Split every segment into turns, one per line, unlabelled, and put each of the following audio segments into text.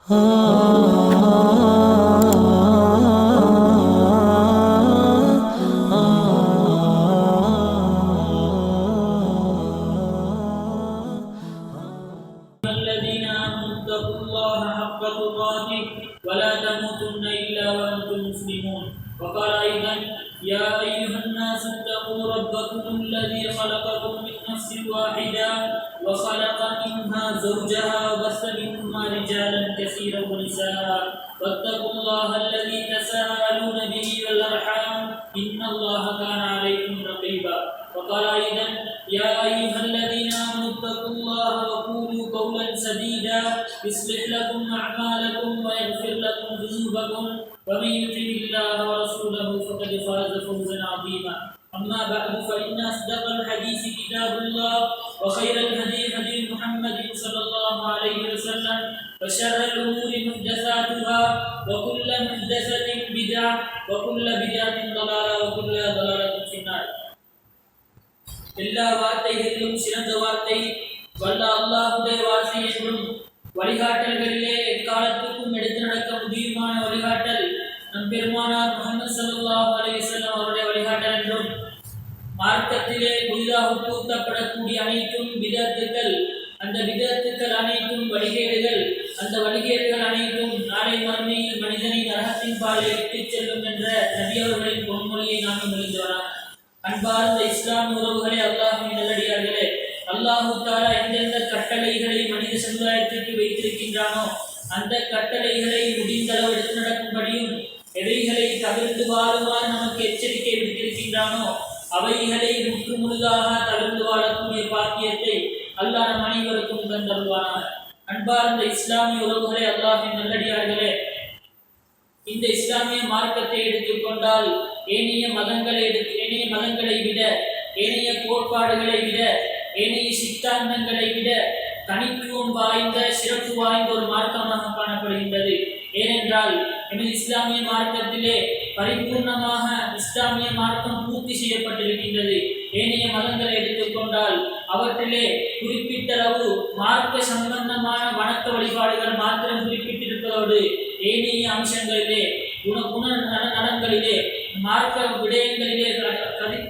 الذين آمنوا اتقوا الله حق تقاته ولا تموتن إلا وأنتم مسلمون. وقال أيضا: يا أيها الناس اتقوا ربكم الذي خلقكم من نفس واحدة وخلق منها زوجها وبث منهما رجالا كثيرا ونساء واتقوا الله الذي تساءلون به والأرحام إن الله كان عليكم رقيبا. وقال أيضا: يا أيها الذين آمنوا اتقوا الله وقولوا قولا سديدا يصلح لكم أعمالكم ويغفر لكم ذنوبكم ومن يطع الله ورسوله فقد فاز فوزا عظيما. أما بعد فإن أصدق الحديث كتاب الله وخير الهدي هدي محمد صلى الله عليه وسلم وشر الأمور محدثاتها وكل محدثة بدعة وكل بدعة ضلالة وكل ضلالة في النار. எல்லா வார்த்தைகளிலும் சிறந்த வார்த்தை வல்ல அல்லாஹ்வுடைய வார்த்தை என்றும் வழிகாட்டல்களிலே எக்காலத்துக்கும் எடுத்து நடக்க முடியுமான வழிகாட்டல் நம் பெருமானார் முஹம்மது ஸல்லல்லாஹு அலைஹி வஸல்லம் அவருடைய வழிகாட்டல் என்றும் மார்க்கத்திலே புதிதாக புகுத்தப்படக்கூடிய அனைத்தும் பிதஅத்துகள், அந்த பிதஅத்துகள் அனைத்தும் வழிகேடுகள், அந்த வழிகேடுகள் அனைத்தும் நாளை மறுமையில் மனிதனை நரகத்தின் பாலில் இட்டுச் செல்லும் என்ற நபி அவர்களின் பொன்மொழியை நாம் எழுதுவாராம். அன்பார்ந்த இஸ்லாம் உறவுகளே, அல்லாஹ்வின் நல்லடியார்களே, அல்லாஹு தஆலா எந்தெந்த கட்டளைகளை மனித சமுதாயத்திற்கு வைத்திருக்கின்றானோ அந்த கட்டளைகளை முடிந்தளவு எடுத்து நடக்கும்படியும் எவைகளை தவிர்த்து வாழுமாறு நமக்கு எச்சரிக்கை விடுத்திருக்கின்றானோ அவைகளை முற்று முழுதாக தவிர்த்து வாழக்கூடிய பாக்கியத்தை அல்லாஹ் நம் அனைவருக்கும் தந்தருள்வானாக. அன்பார்ந்த இஸ்லாமிய உறவுகளே, அல்லாஹ்வின் நல்லடியார்களே, இந்த இஸ்லாமிய மார்க்கத்தை எடுத்துக்கொண்டால் ஏனைய மதங்களை விட, ஏனைய கோட்பாடுகளை விட, ஏனைய சித்தாந்தங்களை விட தனித்துவம் வாய்ந்த சிறப்பு வாய்ந்த ஒரு மார்க்கமாக காணப்படுகின்றது. ஏனென்றால் எமது இஸ்லாமிய மார்க்கத்திலே பரிபூர்ணமாக இஸ்லாமிய மார்க்கம் பூர்த்தி செய்யப்பட்டிருக்கின்றது. ஏனைய மதங்களை எடுத்துக்கொண்டால் அவற்றிலே குறிப்பிட்டளவு மார்க்க சம்பந்தமான வணக்க வழிபாடுகள் மாத்திரம் குறிப்பிட்டிருப்பதோடு ஏனைய அம்சங்களிலே குண நலன்களிலே மார்க்க விடயங்களிலே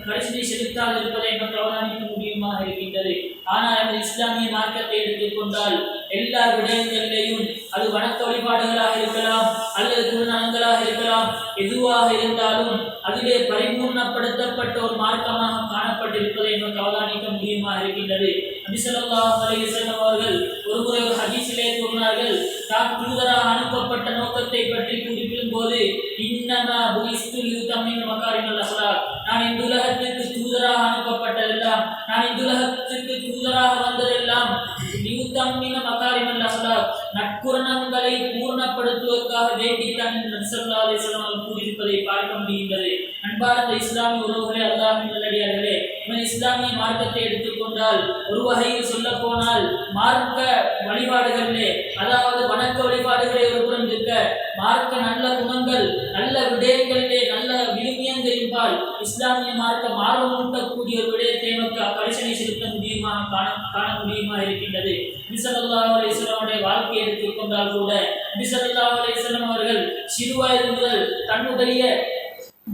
கரிசனை செலுத்தாது இருப்பதை நமக்கு அவதானிக்க முடியுமாக இருக்கின்றது. ஆனால் அந்த இஸ்லாமிய மார்க்கத்தை எடுத்துக்கொண்டால் எல்லா விடயங்களிலேயும் அது வணக்க வழிபாடுகளாக இருக்கலாம் அல்லது குணநலன்களாக இருக்கலாம், எதுவாக இருந்தாலும் அதிலே பரிபூர்ணப்படுத்தப்பட்ட ஒரு மார்க்கமாக காணப்பட்டிருப்பதை நமக்கு அவதானிக்க முடியுமாக இருக்கின்றது. நபி ஸல்லல்லாஹு அலைஹி வஸல்லம் அவர்கள் ஒருமுறை ஒரு ஹதீஸிலே கூறினார்கள், தான் தூதராக அனுப்பப்பட்ட நோக்கத்தை பற்றி குறிப்பிடும் போது, இன்னமா புஇஸ்து லியுதம்மிம மகாரிமல் அஹ்லாக், நான் இந்த உலகத்திற்கு தூதராக அனுப்பப்பட்டதெல்லாம், நான் இந்த உலகத்திற்கு தூதராக வந்ததெல்லாம் லியுதம்மிம மகாரிமல் அஹ்லாக், நற்குணங்களை பூர்ணப்படுத்துவதற்காக வேண்டித்தான் நபி ஸல்லல்லாஹு அலைஹி வஸல்லம் அவர்கள் கூறியிருப்பதை பார்க்க முடிகின்றது. அன்பார்ந்த இஸ்லாமிய உறவுகளே, அல்லாஹ்வின் நல்லடியார்களே, இஸ்லாமிய மார்க்கத்தை எடுத்துக்கொண்டால் ஒரு வகையில் சொல்ல போனால் மார்க்க வழிபாடுகளிலே, அதாவது வணக்க வழிபாடுகளை ஒரு புறம் இருக்க, மார்க்க நல்ல குணங்கள் நல்ல விடயங்களிலே நல்ல விழுமியங்களின்பால் இஸ்லாமிய மார்க்க ஆர்வமூட்டக்கூடிய ஒரு விடயத்தை நமக்கு பரிசனை செலுத்த முடியுமாக காண முடியுமா இருக்கின்றது. நபி ஸல்லல்லாஹு அலைஹி வஸல்லம் வாழ்க்கையை எடுத்துக்கொண்டால் கூட நபி ஸல்லல்லாஹு அலைஹி வஸல்லம் அவர்கள் சிறுவயது முதல் தன்னுடைய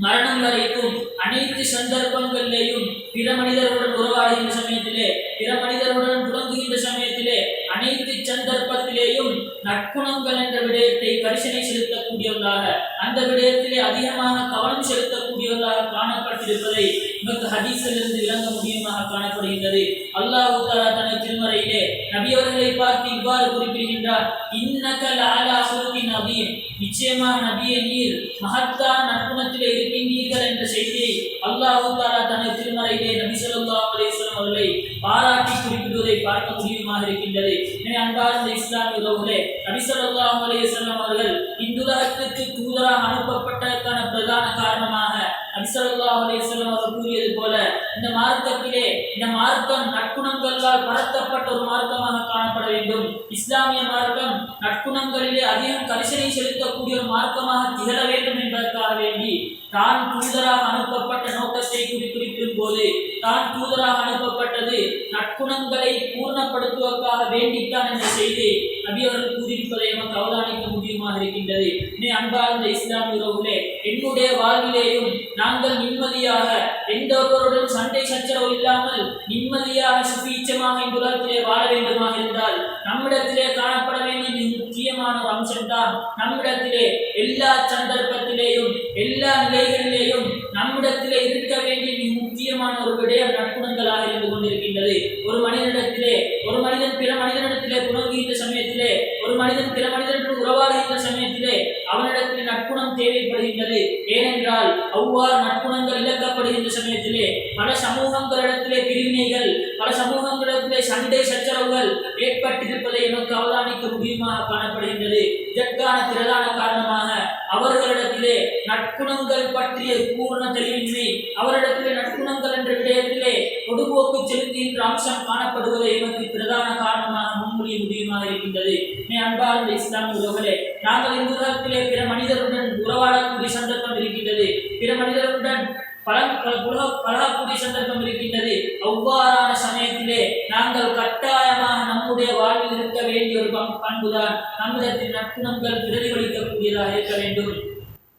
மரணம் வரைக்கும் அனைத்து சந்தர்ப்பங்களிலேயும் பிற மனிதர்களுடன் உறவாடுகின்ற சமயத்திலே, பிற மனிதர்களுடன் புலங்குகின்ற சமயத்திலே, அனைத்து சந்தர்ப்பத்திலேயும் நற்குணங்கள் என்ற விடயத்தை கரிசனை செலுத்தக்கூடியவர்களாக, அந்த விடயத்திலே அதிகமாக கவனம் செலுத்தக்கூடியவர்களாக காணப்பட்டிருப்பதை நமக்கு ஹதீஸிலிருந்து விளங்க முடியுமாக காணப்படுகின்றது. அல்லாஹ் தஆலா தனது திருமறையிலே நபியவர்களை பார்த்து இவ்வாறு குறிப்பிடுகின்றார், இன்னக லஅலா ஹுலுகின் அதீம், நிச்சயமாக நபியே நீர் மகத்தான நற்குணத்திலே இருக்கின்றீர்கள் என்ற செய்தியை அல்லாஹ் தஆலா தனது திருமறையிலே நபி ஸல்லல்லாஹு அலைஹி வஸல்லம் அவர்களை பாராட்டி குறிப்பிடுவதை பார்க்க முடியுமாக இருக்கின்றது. எனவே அன்பார்ந்த இஸ்லாமிய உறவுகளே, நபி ஸல்லல்லாஹு அலைஹி வஸல்லம் அவர்கள் இந்த உலகத்திற்கு தூதராக அனுப்பப்பட்டதற்கான பிரதான காரணமாக நபி ஸல்லல்லாஹு அலைஹி வஸல்லம் அவர்கள் கூறியது போல இந்த மார்க்கத்திலே இந்த மார்க்கம் நற்குணங்களால் பரத்தப்பட்ட ஒரு மார்க்கமாக காணப்பட வேண்டும். இஸ்லாமிய மார்க்கம் நற்குணங்களிலே அதிகம் கரிசனை செலுத்தக்கூடிய ஒரு மார்க்கமாக திகழ வேண்டும் என்பதற்காக வேண்டி தான் தூதராக அனுப்பப்பட்ட நோக்கத்தை குறிப்பிடும் போது தான் தூதராக அனுப்பப்பட்டது நற்குணங்களை பூர்ணப்படுத்துவதற்காக வேண்டித்தான் என்ற செய்தி நபி அவர்கள் கூறியிருப்பதை நமக்கு அவதானிக்க முடியுமாக இருக்கின்றது. இனி அன்பார்ந்த இஸ்லாமிய உறவுகளே, என்னுடைய வாழ்விலேயும் நாங்கள் நிம்மதியாக எந்த ஒருவருடன் சண்டை சச்சரவு இல்லாமல் நிம்மதியாக சுபீட்சமாக இந்த உலகத்திலே வாழ வேண்டுமாக இருந்தால் நம்மிடத்திலே காணப்பட வேண்டிய முக்கியமான ஒரு அம்சம்தான் நம்மிடத்திலே எல்லா சந்தர்ப்பத்திலேயும் எல்லா நிலைகளிலேயும் நம்மிடத்திலே இருக்க வேண்டிய முக்கியமான ஒரு விடயம் நற்குணங்களாக இருந்து கொண்டிருக்கின்றது. ஒரு மனிதன் பிற மனிதனிடத்திலே புணங்குகின்ற சமயத்திலே, ஒரு மனிதன் பிற மனிதனுடன் உறவாடுகின்ற சமயத்திலே அவனிடத்தில் நற்குணம் தேவைப்படுகின்றது. ஏனென்றால் அவ்வாறு நற்குணங்கள் இழக்கப்படுகின்ற சமயத்திலே பல சமூகங்களிடத்திலே பிரிவினைகள், பல சமூகங்களிடத்திலே சண்டை சச்சரவுகள் ஏற்பட்டிருப்பதை நமக்கு அவதானிக்க முடியுமாக காணப்படுகின்றது. இதற்கான பிரதான காரணமாக அவர்களிடத்திலே நற்குணங்கள் பற்றிய பூர்ண தெளிவின்மை, அவரிடத்திலே நற்குணங்கள் என்ற விடயத்திலே பொதுபோக்கு செலுத்துகின்ற அம்சம் காணப்படுவதை நமக்கு பிரதான காரணமாக முன்மொழிய முடியுமாக இருக்கின்றது. அன்பார்ந்த இஸ்லாமிய உறவுகளே, நாங்கள் இந்த உலகத்திலே பிற மனிதருடன் உறவாடக்கூடிய சந்தர்ப்பம் இருக்கின்றது, பிற மனிதருடன் பழகக்கூடிய சந்தர்ப்பம் இருக்கின்றது. அவ்வாறான சமயத்திலே நாங்கள் கட்டாயமாக நம்முடைய வாழ்வில் இருக்க வேண்டிய ஒரு பண்புதான் நம்மிடத்தில் நற்குணங்கள் பிரதிபலிக்கக்கூடியதாக இருக்க வேண்டும்.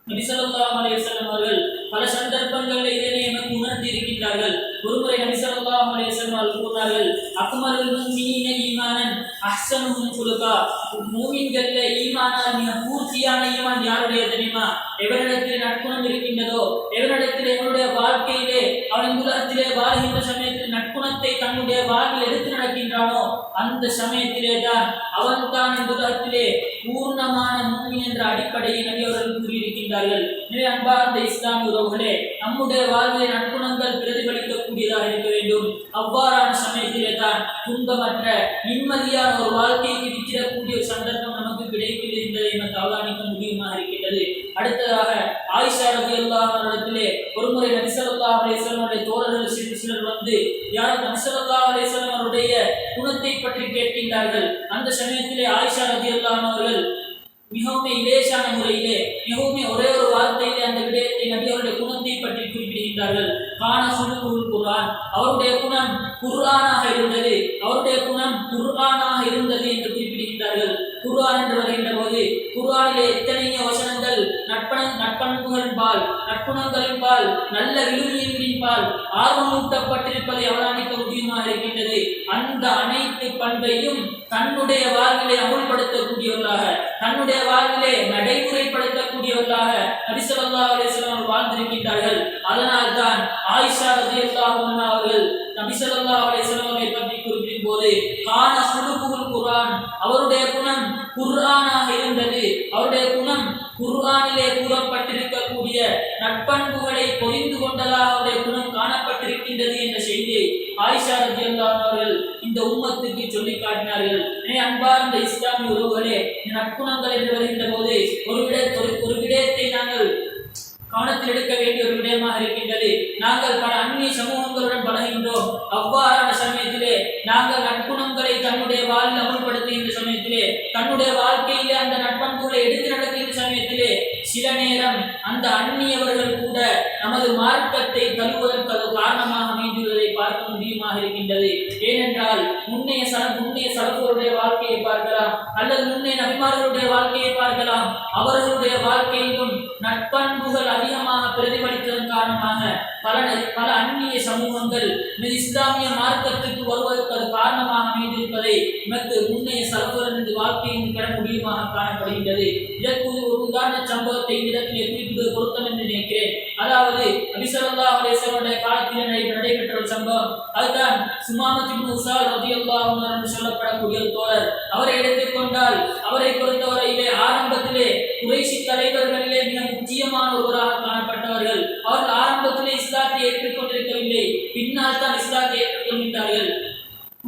நபி ஸல்லல்லாஹு அலைஹி வஸல்லம் அவர்கள் பல சந்தர்ப்பங்களில் இதனை நமக்கு உணர்த்தி இருக்கின்றார்கள். ஒருமுறை நபி ஸல்லல்லாஹு அலைஹி வஸல்லம் அவர்கள் கூறினார்கள், அக்மலுல் முஃமினீன ஈமானன் அஹ்ஸனுஹும் குலுகா. மூமின்களில் ஈமானால் மிக பூர்த்தியான ஈமான் யாருடைய தெரியுமா? எவரிடத்தில் நற்குணம் இருக்கின்றதோ, எவரிடத்தில் எவனுடைய வாழ்க்கையிலே அவன் உலகத்திலே வாழ்கின்ற சமயத்தில் நற்குணத்தை தன்னுடைய வாழ்வில் எடுத்து நடக்கின்றானோ அந்த சமயத்திலே தான் அவன் தான் இந்த உலகத்திலே பூர்ணமான மூமின் என்ற அடிப்படையை நபி அவர்கள் கூறியிருக்கின்றார்கள். எனவே அன்பார்ந்த இஸ்லாமிய உறவுகளே, நம்முடைய வாழ்விலே நற்குணங்கள் பிரதிபலிக்கக்கூடியதாக இருக்க வேண்டும். அவ்வாறான சமயத்திலே தான் துன்பமற்ற நிம்மதியான ஒரு வாழ்க்கைக்கு வித்திடக்கூடிய ஒரு சந்தர்ப்பம் நமக்கு கிடைக்கிறது என்பதை நமக்கு அவதானிக்க முடியுமாக இருக்கின்றது. அடுத்ததாக ஆயிஷா ரலியல்லாஹு அன்ஹா இடத்திலே ஒருமுறை நபி ஸல்லல்லாஹு அலைஹி வஸல்லம் அவருடைய தோழர்கள் சிலர் வந்து நபி ஸல்லல்லாஹு அலைஹி வஸல்லம் அவருடைய குணத்தை பற்றி கேட்கின்றார்கள். அந்த சமயத்திலே ஆயிஷா ரலியல்லாஹு அன்ஹா அவர்கள் மிகவும் இலேசான முறையிலே, மிகவும் ஒரே ஒரு வார்த்தையிலே அந்த விடயத்தை நபி அவருடைய குணத்தை பற்றி குறிப்பிடுகின்றார்கள். கான சுலுகுல் குர்ஆன், அவருடைய குணம் குர்ஆனாக இருந்தது, அவருடைய குணம் குர்ஆனாக இருந்தது என்று குறிப்பிடுகின்றார்கள். குர்ஆன் என்று வருகின்ற போது குர்ஆனிலே எத்தனையோ வசனங்கள் நட்பண்புகளின்பால், நற்குணங்களின்பால், நல்ல விழுமியங்களின்பால் ஆர்வமூட்டப்பட்டிருப்பதை அவதானிக்க முடியுமாக இருக்கின்றது. அந்த அனைத்து பண்பையும் தன்னுடைய வாழ்விலே அமுல்படுத்தக்கூடியவர்களாக, தன்னுடைய வாழ்விலே நடைமுறைப்படுத்தக்கூடியவர்களாக நபி ஸல்லல்லாஹு அலைஹி வஸல்லம் வாழ்ந்திருக்கின்றார்கள். அதனால் தான் ஆயிஷா ரலியல்லாஹு அன்ஹா அவர்கள் நபி ஸல்லல்லாஹு அலைஹி வஸல்லம் அவர்களை பற்றி குறிப்பிடும் போது கான சுலுகுல் குர்ஆன், அவருடைய குணம் குர்ஆனாக இருந்தது, அவருடைய குணம் குர்ஆனிலே கூறப்பட்டிருக்கக்கூடிய நற்பண்புகளை பொறிந்து கொண்டதாக அவருடைய குணம் காணப்பட்டிருக்கின்றது என்ற செய்தியை ஆயிஷா ரலியல்லாஹு அன்ஹா அவர்கள் இந்த உம்மத்துக்கு சொல்லி காட்டினார்கள். அன்பார்ந்த இஸ்லாமிய உறவுகளே, நற்குணங்கள் என்று வருகின்ற போது ஒரு விடயத்தை நாங்கள் கவனத்தில் எடுக்க வேண்டிய ஒரு விடயமாக இருக்கின்றது. நாங்கள் பல அந்நிய சமூகங்களுடன் பழகின்றோம். அவ்வாறான சமயத்திலே நாங்கள் நற்குணங்களை தன்னுடைய வாழ்வில் அமல்படுத்துகின்ற சமயத்திலே, தன்னுடைய வாழ்க்கையிலே அந்த நற்பண்புகளை எடுத்து நடக்கின்ற சமயத்திலே சில நேரம் அந்த அந்நியவர்கள் கூட நமது மார்க்கத்தை தழுவதற்கு அது காரணமாக அமைந்துள்ளதை பார்க்க முடியுமாக இருக்கின்றது. ஏனென்றால் முன்னைய சலஃபுடைய வாழ்க்கையை பார்க்கலாம், அல்லது முன்னைய நபிமார்களுடைய வாழ்க்கையை பார்க்கலாம். அவர்களுடைய வாழ்க்கையிலும் நற்பண்புகள் அதிகமாக பிரதிபலித்ததன் காரணமாக பல அந்நிய சமூகங்கள் இஸ்லாமிய மார்க்கத்திற்கு வருவதற்கு அது காரணமாக அமைந்திருப்பதை நமக்கு முன்னைய சலஃபுகளின் வாழ்க்கையின் பெற முடியுமாக காணப்படுகின்றது. இதற்கு ஒரு உதாரண சம்பவத்தை இடத்திலே குறிப்பிடுவது பொருத்தம் என்று நினைக்கிறேன். அதாவது நபி ஸல்லல்லாஹு அலைஹி வஸல்லம் காலத்தில் நடைபெற்ற ஒரு சம்பவம். அதுதான் சுமாமத் இப்னு உஸால் ரலியல்லாஹு அன்ஹு என்று சொல்லப்படக்கூடிய ஒரு தோழர். அவரை எடுத்துக்கொண்டால் அவரை பொறுத்தவரையிலே ஆரம்பத்திலே குறைஷி தலைவர்களிலே மிக முக்கியமான ஒருவராக காணப்பட்டவர்கள். அவர்கள் ஆரம்பத்திலே இஸ்லாத்தை ஏற்றுக்கொண்டிருக்கவில்லை, பின்னால் தான் இஸ்லாத்தை ஏற்றுக்கொள்கின்றார்கள்.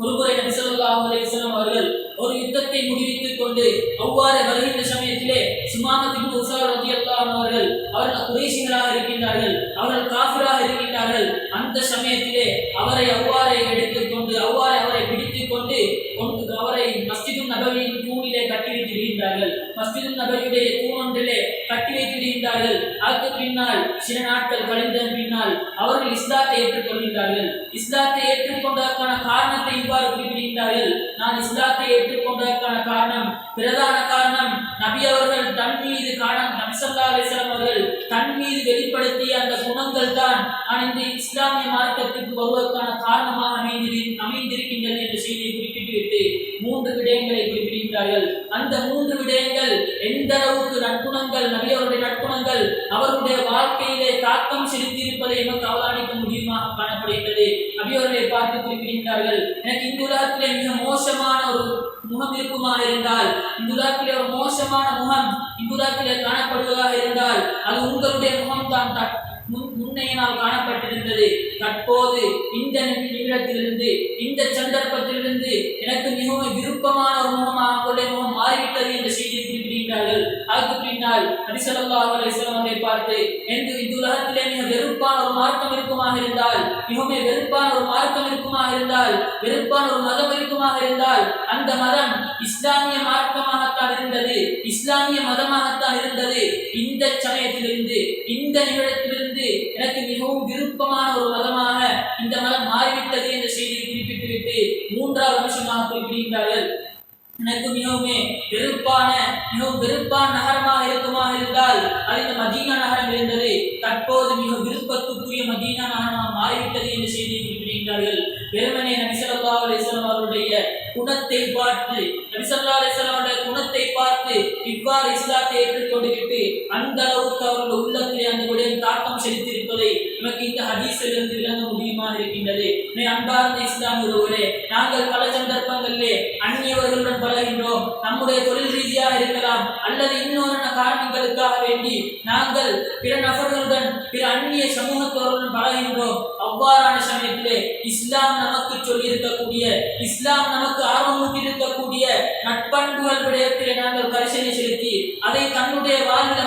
ஒருமுறை நபி ஸல்லல்லாஹு அலைஹி வஸல்லம் அவர்கள் ஒரு யுத்தத்தை முடிவித்துக் கொண்டு அவ்வாறு வருகின்ற சமயத்திலே சுமாமத் இப்னு உஸால் ரலியல்லாஹு அன்ஹு அவர்கள் குறைஷிகளாக இருக்கின்றார்கள், அவர்கள் காஃபிராக இருக்கின்றார்கள். அந்த சமயத்திலே அவரை அவ்வாறே எடுத்துக்கொண்டு அவரை பிடித்துக் கொண்டு அவரை மஸ்ஜிது நபவியின் தூணிலே கட்டி வைத்திருக்கின்றார்கள். மஸ்ஜிது நபவியுடைய தூண் ஒன்றிலே கட்டி வைத்திருக்கின்றார்கள். அதற்கு பின்னால் சில நாட்கள் கழிந்ததன் பின்னால் அவர்கள் இஸ்லாத்தை ஏற்றுக்கொள்கின்றார்கள். இஸ்லாத்தை ஏற்றுக்கொண்டதற்கான காரணத்தை இவ்வாறு குறிப்பிடுகின்றார்கள். நான் இஸ்லாத்தை ஏற்றுக்கொண்டதற்கான காரணம், பிரதான காரணம், நபி அவர்கள் மீது வெளிப்படுத்திய அந்த குணங்கள் தான் இந்த இஸ்லாமிய மார்க்கத்திற்கு வருவதற்கான காரணமாக அமைந்திருக்கின்றது என்ற செய்தியை குறிப்பிட்டுவிட்டு 3 விடயங்களை குறிப்பிடுகிறார்கள். அந்த 3 விடயங்கள் எந்த அளவுக்கு நற்குணங்கள், நபி அவருடைய நற்குணங்கள் அவருடைய வாழ்க்கையிலே தாக்கம் செலுத்தியிருப்பதை நமக்கு அவதானிக்க முடியுமாக காணப்படுகிறது. நபி அவர்களை பார்த்து குறிப்பிடுகிறார்கள், எனக்கு இந்த உலகத்திலே மிக மோசமான ஒரு முகம் இருக்குமாக இருந்தால், இந்த உலகத்திலே ஒரு மோசமான முகம் இந்த உலகத்திலே காணப்படுவதாக இருந்தால் அது உங்களுடைய முகம் தான் முன்னையினால் காணப்பட்டிருந்தது. தற்போது இந்த நிமிடத்திலிருந்து, இந்த சந்தர்ப்பத்திலிருந்து எனக்கு மிகவும் விருப்பமான ஒரு முகமாக அவருடைய முகம் மாறிவிட்டது என்ற செய்தியை குறிப்பிடுகிறார்கள். அதுக்கு பின்னால் நபி ஸல்லல்லாஹு அலைஹி வஸல்லம் அவர்களை பார்த்து, இந்த உலகத்திலே மிக வெறுப்பான ஒரு மார்க்கம் இருக்குமாக இருந்தால், மிகவும் வெறுப்பான ஒரு மார்க்கம் இருக்குமாக இருந்தால், வெறுப்பான ஒரு மதம் இருக்குமாக இருந்தால் அந்த மதம் இஸ்லாமிய மார்க்கமாகத்தான் இருந்தது, இஸ்லாமிய மதமாகத்தான் இருந்தது. இந்த சமயத்திலிருந்து, இந்த நிமிடத்திலிருந்து எனக்கு மிகவும் விருப்பமான ஒரு மதமாக இந்த மதம் மாறிவிட்டது என்ற செய்தியை குறிப்பிட்டுவிட்டு 3வது விஷயமாக குறிப்பிடுகிறார்கள், எனக்கு மிகவும் வெறுப்பான நகரமாக இருக்குமாக இருந்தால் அது இந்த மதீனா நகரம் இருந்தது. தற்போது மிக விருப்பத்துக்குரிய மதீனா நகரமாக மாறிவிட்டது என்ற செய்தியை குறிப்பிடுகிறார்கள். வெறுமனே நபி ஸல்லல்லாஹு அலைஹி வஸல்லம் அவருடைய குணத்தை பார்த்து, நபி ஸல்லல்லாஹு அலைஹி வஸல்லம் அவருடைய குணத்தை பார்த்து இவ்வாறு இஸ்லாத்தை ஏற்றுக்கொண்டுவிட்டு அந்த அளவுக்கு அவருடைய உள்ளத்திலே அந்த விடயம் தாக்கம் செலுத்தியிருப்பதை நமக்கு இந்த ஹதீஸிலிருந்து விளங்க முடியுமாக இருக்கின்றது. அன்பார்ந்த இஸ்லாமியர்களே, நாங்கள் பல சந்தர்ப்பங்களிலே அந்நியவர்களுடன் பழகின்றோம். நம்முடைய தொழில் ரீதியாக இருக்கலாம் அல்லது இன்னொரு காரணங்களுக்காக வேண்டி நாங்கள் பிற நபர்களுடன், பிற அந்நிய சமூகத்தவர்களுடன் பழகின்றோம். அவ்வாறான சமயத்திலே இஸ்லாம் நமக்கு சொல்லியிருக்கக்கூடிய, இஸ்லாம் நமக்கு ஆர்வமூட்டி இருக்கக்கூடிய நட்பண்புகள் விடயத்திலே நாங்கள் பரிசீலனை செலுத்தி அதை தன்னுடைய வாழ்வில்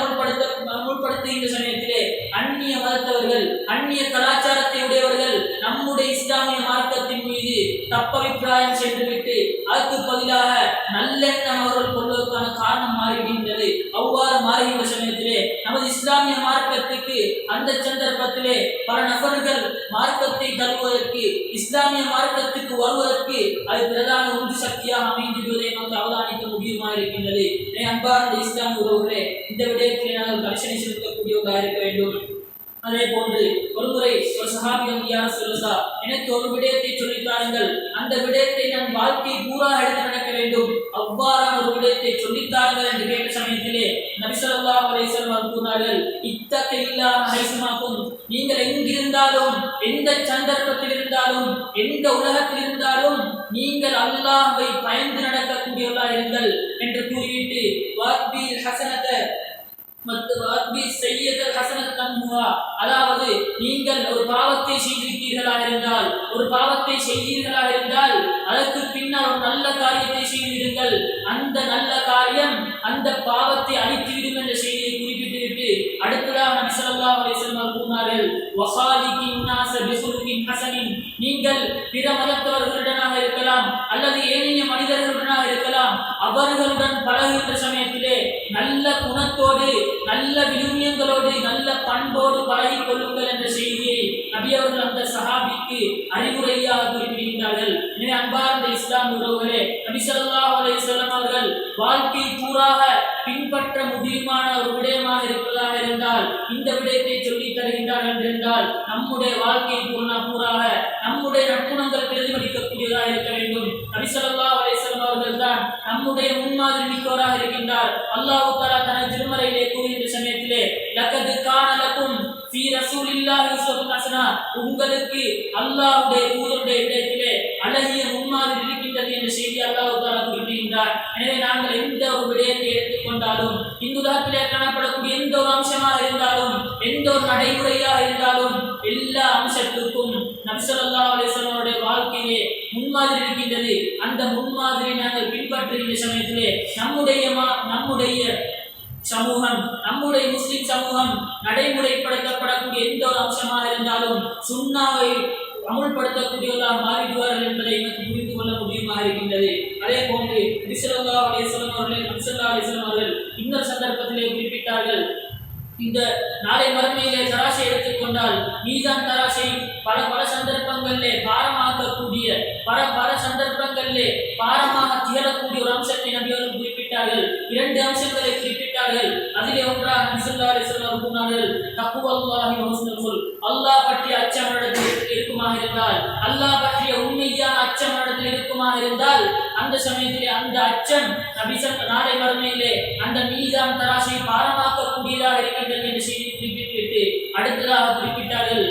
அமுல்படுத்துகின்ற சமயத்திலே அந்நிய மதத்தவர்கள், அந்நிய கலாச்சாரத்தை உடையவர்கள் நம்முடைய இஸ்லாமிய மார்க்கத்தின் மீது தப்பபிப்பிராயம் சென்றுவிட்டு அதற்கு பதிலாக நல்லெண்ணம் அவர்கள் கொள்வதற்கான காரணம் மாறிவிடுகின்றது. அவ்வாறு மாறுகின்ற சமயத்திலே நமது இஸ்லாமிய மார்க்கத்துக்கு அந்த சந்தர்ப்பத்திலே பல நபர்கள் மார்க்கத்தை தருவதற்கு, இஸ்லாமிய மார்க்கத்துக்கு வருவதற்கு அது பிரதான உந்து சக்தியாக அமைந்துவிடுவதை நமக்கு அவதானிக்க முடியுமா இருக்கின்றது. அன்பார்ந்த இஸ்லாமிய உறவுகளே, இந்த விடயத்திலே நாங்கள் கரிசனை செலுத்தக்கூடியவர்களாக இருக்க வேண்டும். அதே போன்று ஒருமுறை ஒரு சஹாபியம், யா ரசூலல்லாஹ், எனக்கு ஒரு விடயத்தை சொல்லித்தாருங்கள், அந்த விடயத்தை நான் வாழ்க்கை பூரா எடுத்து நடக்க வேண்டும், அவ்வாறான ஒரு விடயத்தை சொல்லித்தாருங்கள் என்று கேட்ட சமயத்திலே நபி ஸல்லல்லாஹு அலைஹி வஸல்லம் கூறினார்கள், இத்தகில்லாஹ் ஹைசுமா குன்த், நீங்கள் எங்கிருந்தாலும், எந்த சந்தர்ப்பத்தில் இருந்தாலும், எந்த உலகத்தில் இருந்தாலும் நீங்கள் அல்லாஹ்வை பயந்து நடக்கக்கூடியவர்களாக இருங்கள் என்று கூறிவிட்டு வாக்பில் ஹஸனத அதாவது நீங்கள் ஒரு பாவத்தை செய்திருக்கிறீர்களாக இருந்தால், ஒரு பாவத்தை செய்தீர்களாக இருந்தால் அதற்கு பின்னால் ஒரு நல்ல காரியத்தை செய்திருங்கள், அந்த நல்ல காரியம் அந்த பாவத்தை அழித்துவிடும் என்ற செய்தியை குறிப்பிட்டுவிட்டு அடுத்ததாக நபி ஸல்லல்லாஹு அலைஹி வஸல்லம் கூறினார்கள், வஹாலிகின் நாஸ பிஹுலுகின் ஹஸனின், நீங்கள் பிற மதத்தவர்களுடனாக இருக்கலாம் அல்லது ஏனைய மனிதர்களுடனாக இருக்கலாம், அவர்களுடன் பழகுகின்ற சமயத்திலே நல்ல குணத்தோடு, நல்ல விழுமியங்களோடு, நல்ல பண்போடு பழகிக் கொள்ளுங்கள் என்ற செய்தியை நபி அவர்கள் அந்த சஹாபிக்கு அறிவுரையாக குறிப்பிடுகின்றார்கள். எனவே அன்பார்ந்த இஸ்லாம் உறவுகளே, நபி ஸல்லல்லாஹு அலைஹி வஸல்லம் அவர்கள் வாழ்க்கை பூராக பின்பற்ற முடியுமான ஒரு விடயமாக இருப்பதாக இருந்தால் இந்த விடயத்தை சொல்லித் தருகின்றார்கள் என்றால் நம்முடைய வாழ்க்கை பூராக நம்முடைய நற்குணங்கள் பிரதிபலிக்கக்கூடியதாக இருக்க வேண்டும். நபி ஸல்லல்லாஹு அலைஹி வஸல்லம் அவர்கள் தான் நம்முடைய முன்மாதிரி மிக்கவராக இருக்கின்றார். அல்லாஹ் தஆலா தனது திருமறையிலே கூறுகின்ற சமயத்திலே லகத் கான லகும் ஃபீ ரசூலில்லாஹி உஸ்வத்துன் ஹஸனா, உங்களுக்கு அல்லாஹ்வுடைய தூதருடைய விடயத்திலே அழகிய முன்மாதிரி இருக்கின்றது என்ற செய்தி அல்லாஹ் தஆலா குறிப்பிடுகின்றார். எனவே நாங்கள் எந்த ஒரு விடயத்தை எடுத்துக்கொண்டாலும், இந்த உலகத்திலே காணப்படக்கூடிய எந்த ஒரு அம்சமாக இருந்தாலும், எந்த ஒரு நடைமுறையாக இருந்தாலும், எல்லா அம்சத்துக்கும் நபி ஸல்லல்லாஹு அலைஹி வஸல்லம் அவருடைய வாழ்க்கையிலே முன்மாதிரி இருக்கின்றது. அந்த முன்மாதிரி நாங்கள் பின்பற்றுகின்ற சமயத்திலே நம்முடைய சமூகம், நம்முடைய முஸ்லிம் சமூகம் நடைமுறைப்படுத்தப்படக்கூடிய எந்த ஒரு அம்சமாக இருந்தாலும் சுன்னாவை அமுல்படுத்தக்கூடியவர்களாக மாறிடுவார்கள் என்பதை எனக்கு புரிந்து கொள்ள முடியுமாக இருக்கின்றது. அதே போன்று நபி ஸல்லல்லாஹு அலைஹி வஸல்லம் அவர்கள் இன்னொரு சந்தர்ப்பத்திலே குறிப்பிட்டார்கள், இந்த நாளை மறுமையிலே தராசை எடுத்துக்கொண்டால் மீசான் தராசை பல சந்தர்ப்பங்களிலே பாரமாக்கக்கூடிய, பல சந்தர்ப்பங்களிலே பாரமாக திகழக்கூடிய ஒரு அம்சத்தை நபி அவர்கள் குறிப்பிட்டார்கள். 2 அம்சங்களை குறிப்பிட்டார்கள். குறிப்பிட்டார்கள். அதிலே ஒன்றாக நபி ஸல்லல்லாஹு அலைஹி வஸல்லம் கூறினார்கள், தக்வல்லாஹி வ ஹுஸ்னுல் குல், அல்லாஹ் பற்றிய அச்சம் இடத்தில் இருக்குமாக இருந்தால், அல்லாஹ் பற்றிய உண்மையான அச்சம் இடத்தில் இருக்குமாக இருந்தால், அந்த சமயத்திலே அந்த அச்சம் நாளை மறுமையிலே அந்த மீசான் தராசை பாரமாக்கக்கூடியதாக இருக்கின்றது என்று செய்தி குறிப்பிட்டு அடுத்ததாக குறிப்பிட்டார்கள்,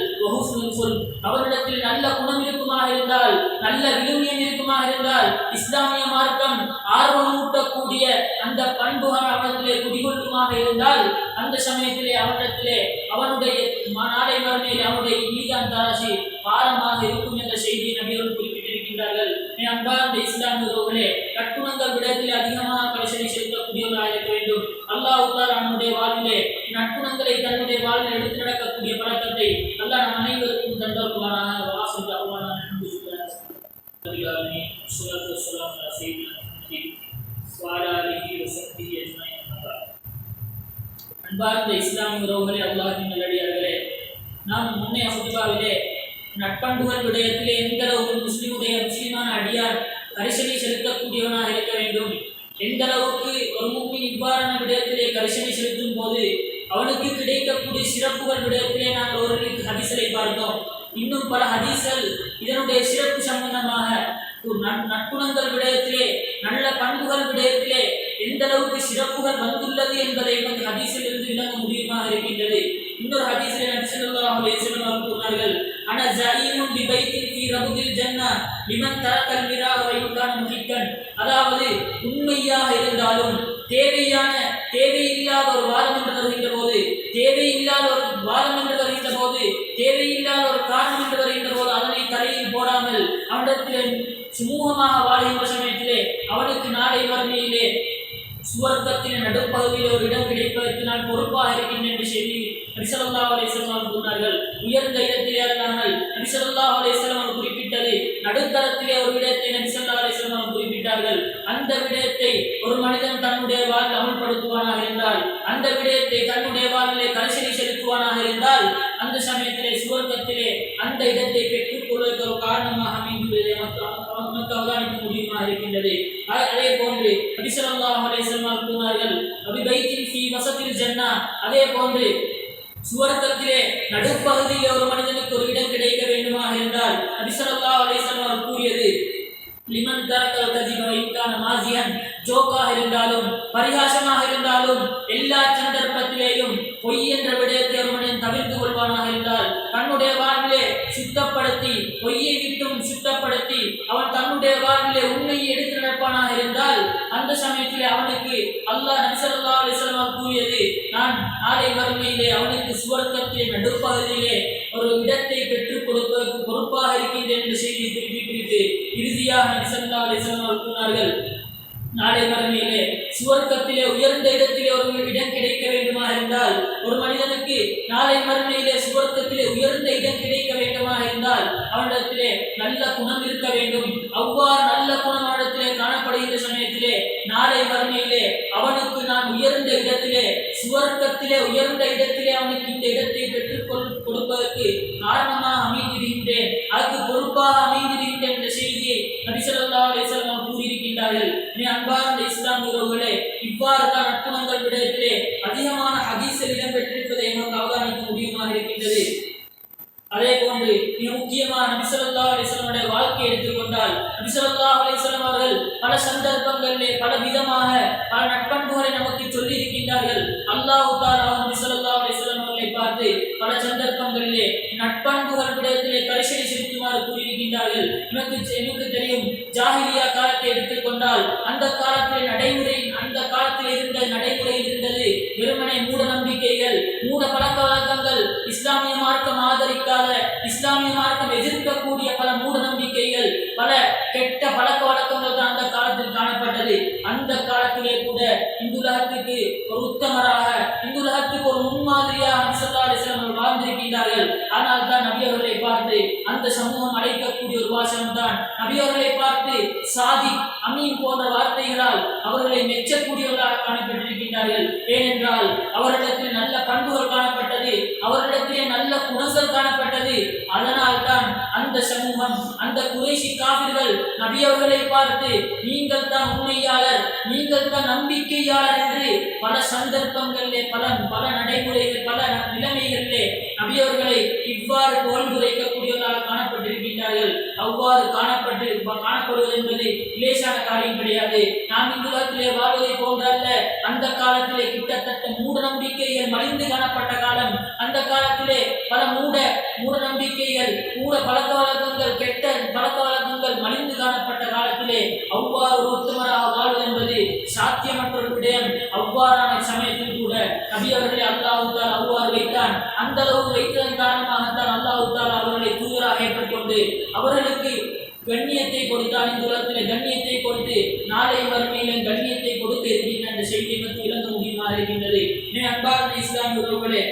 அவரிடத்தில் நல்ல குணம் இருக்குமாக இருந்தால், நல்ல விழுமியம் இருக்குமாக இருந்தால், இஸ்லாமிய மார்க்கம் ஆர்வமூட்டக்கூடிய அந்த பண்புகள் அவனிடத்திலே குடிகொள்ளுமாக இருந்தால், அந்த சமயத்திலே அவனிடத்திலே அவனுடைய நாளை மறுமையிலே அவனுடைய மீசான் தராசை பாரமாக இருக்கும் என்ற செய்தியை நபியர்கள் குறிப்பிட்டிருக்கின்றார்கள். அன்பார்ந்த இஸ்லாமியர்களே, நற்குணங்கள் விடத்தில் அதிகமாக கரிசனை செலுத்தக்கூடியவர்களாக இருக்க வேண்டும். அல்லாஹ் தஆலா நம்முடைய வாழ்விலே நற்குணங்களை தன்னுடைய வாழ்வில் எடுத்து நடக்கக்கூடிய பழக்கத்தை அல்லாஹ் நம் அனைவருக்கும் தந்தருள்வானாக. வாசல் அல்லாஹ் அல்ஹம்துலில்லாஹ் ரப்பில் ஸலாத்து வஸ்ஸலாமு அலா ஸய்யிதினா முஹம்மதின் வ அலா ஆலிஹி வ ஸஹ்பிஹி அஜ்மஈன். அன்பார்ந்த இஸ்லாமியர்களே, அல்லாஹ்வின் நல்லடியார்களே, நாம் முன்னைய ஹுத்பாவிலே நட்பண்புகள் விடயத்திலே எந்த அளவுக்கு முஸ்லிமான அடியார் கரிசனை செலுத்தக்கூடியவனாக இருக்க வேண்டும், எந்த அளவுக்கு ஒரு முஃமின் இவ்வாறான விடயத்திலே கரிசனை செலுத்தும் போது அவனுக்கு கிடைக்கக்கூடிய சிறப்புகள் விடயத்திலே நாங்கள் ஒரு ஹதீஸை பார்த்தோம். இன்னும் பல ஹதீஸ்கள் இதனுடைய சிறப்பு சம்பந்தமாக நற்குணங்கள் விடயத்திலே நல்ல பண்புகள் விடயத்திலே எந்த அளவுக்கு சிறப்புகள் வந்துள்ளது என்பதை நமக்கு ஹதீஸில் இருந்து விளங்க முடியுமாக இருக்கின்றது. இன்னொரு ஹதீஸில் நபி ஸல்லல்லாஹு அலைஹி வஸல்லம் அவர்கள் கூறினார்கள், அன ஸஈமுன் பி பைத்தின் ஃபீ ரபுதில் ஜன்னah லிமன் தரக்கல் மிரா வ யுகான முஹிக்கன். அதாவது உண்மையாக இருந்தாலும் தேவையில்லாத ஒரு வாதம் என்று வருகின்ற போது, தேவையில்லாத ஒரு வாதம் என்று வருகின்ற போது, தேவையில்லாத ஒரு காரணம் என்று வருகின்ற போது அதனை தலையில் போடாமல் அவனிடத்தில் சுமூகமாக வாழ்கின்ற சமயத்திலே அவனுக்கு நாளை மறுமையிலே சுவர்க்கத்தின் நடுப்பகுதியில் ஒரு இடம் கிடைப்பதற்கு நான் பொறுப்பாக இருக்கின்றேன் என்று சொல்லி நபி ஸல்லல்லாஹு அலைஹி வஸல்லம் கூறினார்கள். உயர்ந்த இடத்திலே அல்லாமல் நபி ஸல்லல்லாஹு அலைஹி வஸல்லம் குறிப்பிட்டது நடுத்தரத்திலே ஒரு இடத்தை நபி ஸல்லல்லாஹு அலைஹி வஸல்லம் குறிப்பிட்டார்கள். அந்த விடயத்தை ஒரு மனிதன் தன்னுடைய வாழ்வில் அமல்படுத்துவானாக இருந்தால், அந்த விடயத்தை தன்னுடைய வாழ்விலே கரிசனை செலுத்துவானாக இருந்தால், அந்த சமயத்திலே சுவர்க்கத்திலே அந்த இடத்தை பெற்றுக் கொள்வதற்கு ஒரு காரணமாக அமைந்துள்ளதை நமக்கு அவதானிக்க முடியுமா இருக்கின்றது. அதே போன்று நபி ஸல்லல்லாஹு அலைஹி வஸல்லம் கூறினார்கள், நபி பைத்தின் ஃபீ வஸத்தில் ஜன்னah, அதே போன்று சுவர்க்கத்திலே நடுப்பகுதியில் ஒரு மனிதனுக்கு ஒரு இடம் கிடைக்க வேண்டுமாக இருந்தால் நபி ஸல்லல்லாஹு அலைஹி வஸல்லம் கூறியது, லிமன் தரக்கல் கஸிப வ இன்கான மாஸியன், ஜோக்காக இருந்தாலும் பரிகாசமாக இருந்தாலும் எல்லா சந்தர்ப்பத்திலேயும் பொய் என்ற விடயத்தை ஒரு மனிதன் தவிர்த்து கொள்வானாக இருந்தால், தன்னுடைய வாழ்விலே சுத்தப்படுத்தி பொய்யை விட்டும் சுத்தப்படுத்தி அவன் தன்னுடைய வாழ்விலே உண்மையை எடுத்து நடப்பானாக இருந்தால், அந்த சமயத்திலே அவனுக்கு அல்லாஹ் நபி ஸல்லல்லாஹு அலைஹி வஸல்லம் கூறியது, நான் நாளை மறுமையிலே அவனுக்கு சுவர்க்கத்திலே நடுப்பகுதியிலே ஒரு இடத்தை பெற்றுக் கொடுப்பதற்கு பொறுப்பாக இருக்கின்றேன் என்று செய்தியை குறிப்பிட்டு இறுதியாக நபி ஸல்லல்லாஹு அலைஹி வஸல்லம் கூறினார்கள், நாளை மறுமையிலே சுவர்க்கத்திலே உயர்ந்த இடத்திலே ஒரு இடம் கிடைக்க வேண்டுமா இருந்தால், ஒரு மனிதனுக்கு நாளை மறுமையிலே சுவர்க்கத்திலே உயர்ந்த இடம் கிடைக்க வேண்டுமா இருந்தால் அவனிடத்திலே நல்ல குணம் இருக்க வேண்டும். அவ்வாறு நல்ல குணம் அவனிடத்திலே காணப்படுகின்ற சமயத்திலே நாளை மறுமையிலே அவனுக்கு நான் உயர்ந்த இடத்திலே சுவர்க்கத்திலே உயர்ந்த இடத்திலே அவனுக்கு இந்த இடத்தை பெற்றுக் கொடுப்பதற்கு காரணமாக அமைந்திருக்கின்றேன், அதுக்கு பொறுப்பாக அமைந்திருக்கின்றேன் என்ற செய்தியை நபி ஸல்லல்லாஹு அலைஹி வஸல்லம் கூறியிருக்கின்றார்கள். அன்பார்ந்த இஸ்லாமியர்களே, இவ்வாறு தான் நற்குணங்கள் விடயத்திலே அதிகமான ஹதீஸில் இடம்பெற்றிருப்பதை நமக்கு அவதானிக்க முடியுமாக இருக்கின்றது. அதே போன்று மிக முக்கியமாக நபி ஸல்லல்லாஹு அலைஹி வஸல்லம் வாழ்க்கை எடுத்துக்கொண்டால், நபி ஸல்லல்லாஹு அலைஹி வஸல்லம் அவர்கள் பல சந்தர்ப்பங்களிலே பல விதமாக பல நட்பண்புகளை நமக்கு சொல்லி இருக்கின்றார்கள். அல்லாஹ் தஆலா நபி ஸல்லல்லாஹு அலைஹி வஸல்லம் அவர்களை பார்த்து பல சந்தர்ப்பங்களிலே நட்பண்புகள் விடயத்திலே கரிசனை செலுத்துமாறு கூறியிருக்கின்றார்கள். எனக்கு தெரியும், ஜாஹிலியா காலத்தை எடுத்துக்கொண்டால் அந்த காலத்தில் இருந்த நடைமுறையில் இருந்தது வெறுமனே மூட நம்பிக்கைகள், மூட பழக்க வழக்கங்கள், இஸ்லாமிய மார்க்கம் ஆதரிக்காத, இஸ்லாமிய மார்க்கம் எதிர்க்கக்கூடிய பல மூட நம்பிக்கைகள், பல கெட்ட பழக்க வழக்கங்கள் தான் அந்த காலத்தில் காணப்பட்டது. அந்த காலத்திலே கூட இந்துலகத்துக்கு ஒரு உத்தமராக, இந்துலகத்துக்கு ஒரு முன்மாதிரியாக நபி ஸல்லல்லாஹு அலைஹி வஸல்லம் வாழ்ந்திருக்கின்றார்கள். ஆனால் தான் நபி அவர்களை பார்த்து அந்த சமூகம் அழைக்கக்கூடிய ஒரு வாசகம் தான், நபி அவர்களை பார்த்து சாதி அமீன் போன்ற வார்த்தைகளால் அவர்களை மெச்சக்கூடியவர்களாக காணப்பட்டிருக்கின்றார்கள். ஏனென்றால் அவரிடத்தில் நல்ல பண்புகள் காணப்பட்டது, அவரிடத்திலே நல்ல குணங்கள் காணப்பட்டது. அதனால் தான் அந்த சமூகம், அந்த குறைஷி காபிர்கள் நபி அவர்களை பார்த்து நீங்கள் தான் உண்மையாளர், சொல்கிறார், நீங்கள் தான் நம்பிக்கையாளர் என்று பல சந்தர்ப்பங்களிலே பல பல நடைமுறைகள் பல நிலைமைகளிலே நபியவர்களை இவ்வாறு கோல்குறைக்கக்கூடியவர்களாக காணப்பட்டிருக்கின்றார்கள். அவ்வாறு காணப்படுவது என்பது இலேசான காரியம் கிடையாது. நாம் இங்குலத்திலே வாழ்வதை போன்றல்ல. அந்த காலத்திலே கிட்டத்தட்ட மூட நம்பிக்கைகள் மலிந்து காணப்பட்ட காலம். அந்த காலத்திலே பல மூட நம்பிக்கைகள், மூட பழக்க வழக்கங்கள், கெட்ட பழக்க வழக்கங்கள் மலிந்து காணப்பட்ட காலத்திலே அவ்வாறு ஒருத்தவராக வாழ்வது என்பது சாத்தியமற்ற ஒரு விடயம். அவ்வாறான சமயத்தில் கூட நபி அவர்களை அல்லாஹ் தாலா அவ்வாறு வைத்தான். அந்த அளவு வைத்ததன் காரணமாகத்தான் அல்லாஹ் தாலா அவர்களை தூதராக ஏற்படுத்தி அவர்களுக்கு கண்ணியத்தை கொடுத்தான். இந்த உலகத்திலே கண்ணியத்தை கொடுத்து நாளை வறுமையிலும் கண்ணியத்தை கொடுக்க இருக்கின்ற அந்த செய்தியை பற்றி விளங்க முடியுமா இருக்கின்றது. அன்பார்ந்த இஸ்லாமிய உறவுகளே,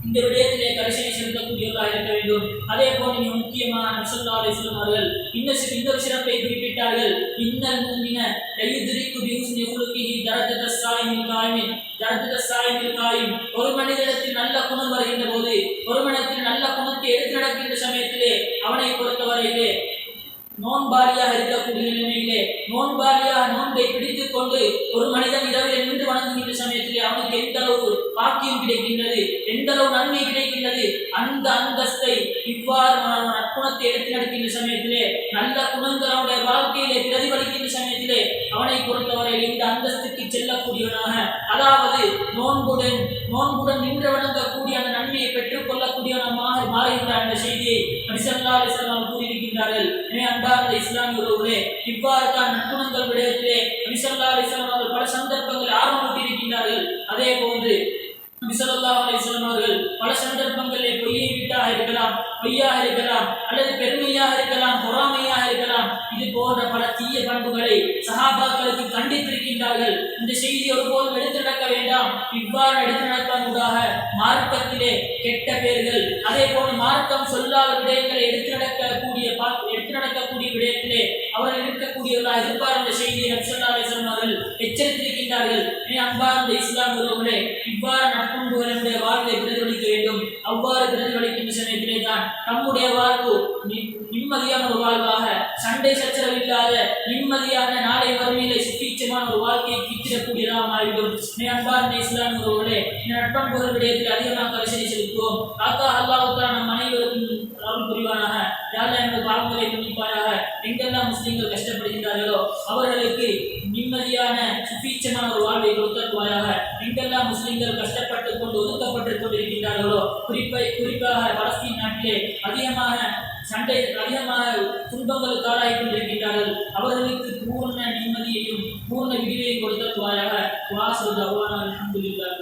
இந்த விடயத்திலே கரிசனை செலுத்தக்கூடியவர்களாக இருக்க வேண்டும். அதே போல மிக முக்கியமான ஸல்லல்லாஹு அலைஹி வஸல்லம் அவர்கள் இன்னொரு சிறப்பை குறிப்பிட்டார்கள். இன்னல் முஃமின யயுத்ரிகு பிஹுஸ்னி குலுகிஹி தரஜத்தஸ் ஸாயிமில் காயிம். ஒரு மனிதனிடத்தில் நல்ல குணம் வருகின்ற போது, ஒரு மனிதத்தில் நல்ல குணத்தை எடுத்து நடக்கின்ற சமயத்திலே அவனை பொறுத்தவரையிலே நோன்பாளியாக இருக்கக்கூடிய நிலைமையிலே நோன்பை பிடித்துக் கொண்டு ஒரு மனிதன் இரவில் நின்று வணங்குகின்ற சமயத்திலே அவனுக்கு எந்த அளவு பாக்கியம் கிடைக்கின்றது, எந்த அளவு நன்மை கிடைக்கின்றது. அந்த அந்தஸ்தை இவ்வாறு நற்குணத்தை எடுத்து நடக்கின்ற சமயத்திலே, நல்ல குணங்கள் அவனுடைய வாழ்க்கையிலே பிரதிபலிக்கின்ற சமயத்திலே அவனை பொறுத்தவரை இந்த அந்தஸ்துக்கு செல்லக்கூடியவனாக, அதாவது நோன்புடன் நின்று வணங்கக்கூடிய அந்த நன்மையை பெற்றுக் கொள்ளக்கூடியவனமாக மாறுகின்ற அந்த செய்தியை நபி ஸல்லல்லாஹு அலைஹி வஸல்லம் கூறியிருக்கின்றார்கள். அன்பார்ந்த இஸ்லாமிய உறவுகளே, இவ்வாறு தான் நற்குணங்கள் விடயத்திலே நபி ஸல்லல்லாஹு அலைஹி வஸல்லம் அவர்கள் பல சந்தர்ப்பங்கள் ஆர்வமூட்டியிருக்கின்றார்கள். அதே போன்று நபி ஸல்லல்லாஹு அலைஹி வஸல்லம் அவர்கள் பல சந்தர்ப்பங்களில் பொய்யாக இருக்கலாம், அல்லது பெருமையாக இருக்கலாம், பொறாமையாக இருக்கலாம், இது போன்ற பல தீய பண்புகளை சஹாபாக்களுக்கு கண்டித்திருக்கின்றார்கள். இந்த செய்தி ஒருபோதும் எடுத்து நடக்க வேண்டாம். இவ்வாறு எடுத்து நடப்பதற்காக மார்க்கத்திலே கெட்ட பெயர்கள், அதே போல மார்க்கம் சொல்லாத விடயங்களை எடுத்து நடக்கக்கூடிய விடயத்திலே அவர்கள் இருக்கக்கூடியவர்களாக இருப்பார் என்ற செய்தியை நபி ஸல்லல்லாஹு அலைஹி வஸல்லம் அவர்கள் எச்சரித்திருக்கின்றார்கள். அன்பார்ந்த இஸ்லாமிய உறவுகளே, இவ்வாறு நற்பண்புகள் நம்முடைய வாழ்வை பிரதிபலிக்க வேண்டும். அவ்வாறு பிரதிபலிக்கின்ற சமயத்திலே தான் நம்முடைய வாழ்வு நிம்மதியான ஒரு வாழ்வாக, சண்டை சச்சரவு இல்லாத நிம்மதியான நாளை வறுமையிலே சுத்தீச்சமான ஒரு வாழ்க்கையை கிட்டிடக்கூடியதாக மாறிவிடும். அன்பார்ந்த இஸ்லாமிய உறவுகளே, இந்த நற்பண்புகள் விடயத்தில் அதிகமாக கரிசனை செலுத்துவோம். அல்லாஹ் தஆலா நம் அனைவருக்கும் அருள் புரிவானாக. யா அல்லாஹ் எங்கள் பாவங்களை மன்னிப்பாயாக. எங்கெல்லாம் முஸ்லிம்கள் கஷ்டப்படுகின்றார்களோ அவர்களுக்கு நிம்மதியான சுபீட்சமான ஒரு வாழ்வை கொடுத்தருவாயாக. எங்கெல்லாம் முஸ்லிம்கள் கஷ்டப்பட்டுக் கொண்டு ஒதுக்கப்பட்டுக் கொண்டிருக்கின்றார்களோ, குறிப்பாக பலஸ்தீன் நாட்டிலே அதிகமாக துன்பங்களுக்கு ஆளாகிக் கொண்டிருக்கின்றார்கள், அவர்களுக்கு பூர்ண நிம்மதியையும் பூர்ண விடிவையும் கொடுத்தருவாயாக. வாசல் அல்ஹம்துலில்லாஹ்.